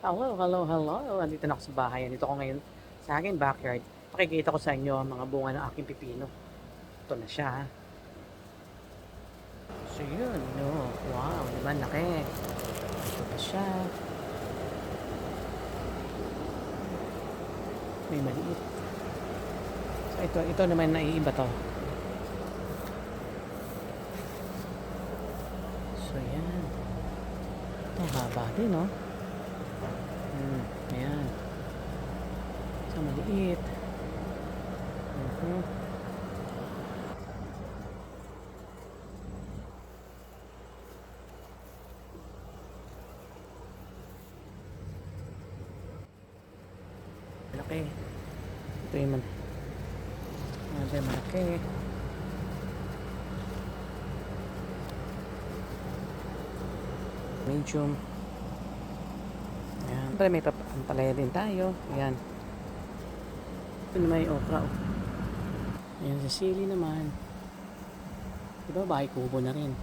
Hello, hello, hello. Andito na ako sa bahay. Andito ako ngayon sa aking backyard. Pakikita ko sa inyo ang mga bunga ng aking pipino. Ito na siya. So yun, no. Wow, naman laki. Ito na siya. May maliit. So ito naman naiiba to. So yan. Ito haba din, no? Ayan. So maliit. Malaki. Ito yung malaki. Medium. Ayan. Pero may pampalaya din tayo. Ayan. Ito naman yung okra. Ayan, sa sili naman. Diba, bahay kubo na rin.